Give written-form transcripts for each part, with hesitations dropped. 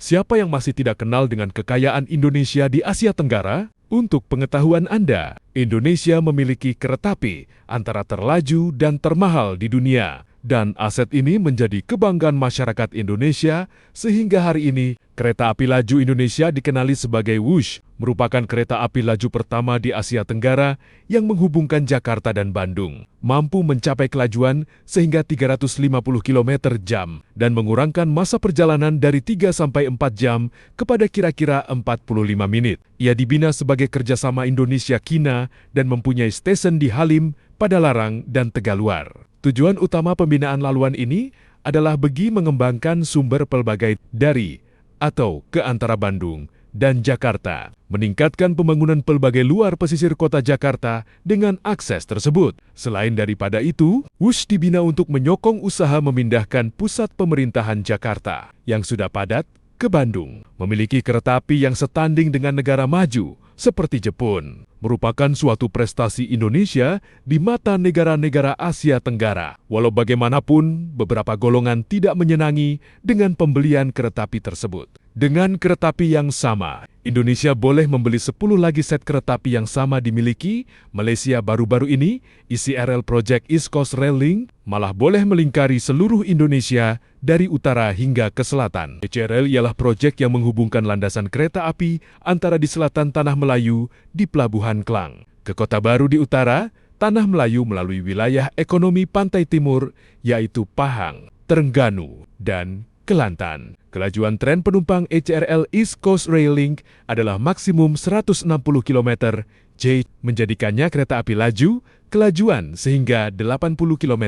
Siapa yang masih tidak kenal dengan kekayaan Indonesia di Asia Tenggara? Untuk pengetahuan Anda, Indonesia memiliki kereta api antara terlaju dan termahal di dunia. Dan aset ini menjadi kebanggaan masyarakat Indonesia, sehingga hari ini kereta api laju Indonesia dikenali sebagai Wush, merupakan kereta api laju pertama di Asia Tenggara yang menghubungkan Jakarta dan Bandung, mampu mencapai kelajuan sehingga 350 km/jam dan mengurangkan masa perjalanan dari 3-4 jam kepada kira-kira 45 menit. Ia dibina sebagai kerjasama Indonesia-China dan mempunyai stesen di Halim, Padalarang, dan Tegaluar. Tujuan utama pembinaan laluan ini adalah bagi mengembangkan sumber pelbagai dari atau ke antara Bandung dan Jakarta, meningkatkan pembangunan pelbagai luar pesisir kota Jakarta dengan akses tersebut. Selain daripada itu, Wush dibina untuk menyokong usaha memindahkan pusat pemerintahan Jakarta yang sudah padat ke Bandung, memiliki kereta api yang setanding dengan negara maju seperti Jepun, merupakan suatu prestasi Indonesia di mata negara-negara Asia Tenggara. Walau bagaimanapun, beberapa golongan tidak menyenangi dengan pembelian kereta api tersebut. Dengan kereta api yang sama, Indonesia boleh membeli 10 lagi set kereta api yang sama dimiliki Malaysia. Baru-baru ini, ECRL Project East Coast Rail Link malah boleh melingkari seluruh Indonesia dari utara hingga ke selatan. ECRL ialah proyek yang menghubungkan landasan kereta api antara di selatan Tanah Melayu di Pelabuhan Klang ke Kota Baru di utara Tanah Melayu melalui wilayah ekonomi pantai timur, yaitu Pahang, Terengganu, dan Kelantan. Kelajuan tren penumpang ECRL East Coast Rail Link adalah maksimum 160 km, J menjadikannya kereta api laju, kelajuan sehingga 80 km.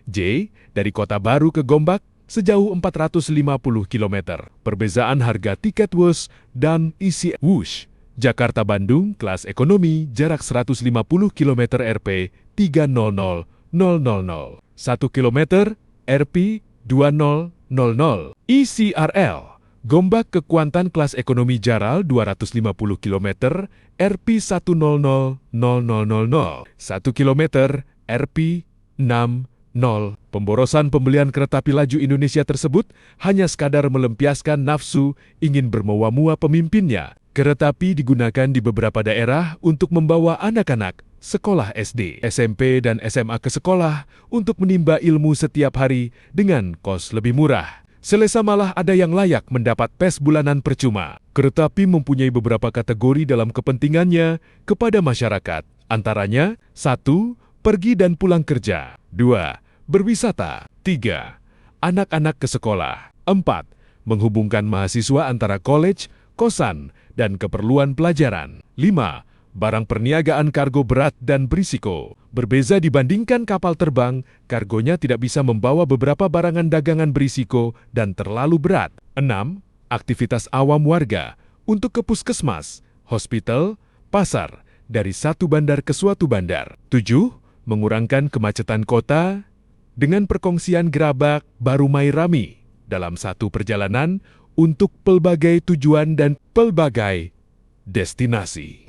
J, dari Kota Baru ke Gombak, sejauh 450 km. Perbezaan harga tiket Wush dan isi Wush. Jakarta-Bandung, kelas ekonomi, jarak 150 km Rp 300.000. 1 km Rp 20.00. ECRL Gombak ke Kuantan kelas ekonomi Jaral 250 km Rp 100.000. 1 km Rp 60. Pemborosan pembelian kereta api laju Indonesia tersebut hanya sekadar melampiaskan nafsu ingin bermewah-mewah pemimpinnya. Kereta api digunakan di beberapa daerah untuk membawa anak-anak sekolah SD, SMP, dan SMA ke sekolah untuk menimba ilmu setiap hari dengan kos lebih murah. Selesa malah ada yang layak mendapat PES bulanan percuma. Kereta api mempunyai beberapa kategori dalam kepentingannya kepada masyarakat. Antaranya, 1. Pergi dan pulang kerja. 2. Berwisata. 3. Anak-anak ke sekolah. 4. Menghubungkan mahasiswa antara college, kosan, dan keperluan pelajaran. 5. Barang perniagaan kargo berat dan berisiko. Berbeza dibandingkan kapal terbang, kargonya tidak bisa membawa beberapa barangan dagangan berisiko dan terlalu berat. 6. Aktivitas awam warga untuk ke puskesmas, hospital, pasar, dari satu bandar ke suatu bandar. 7. Mengurangkan kemacetan kota dengan perkongsian gerabak baru mai rami dalam satu perjalanan untuk pelbagai tujuan dan pelbagai destinasi.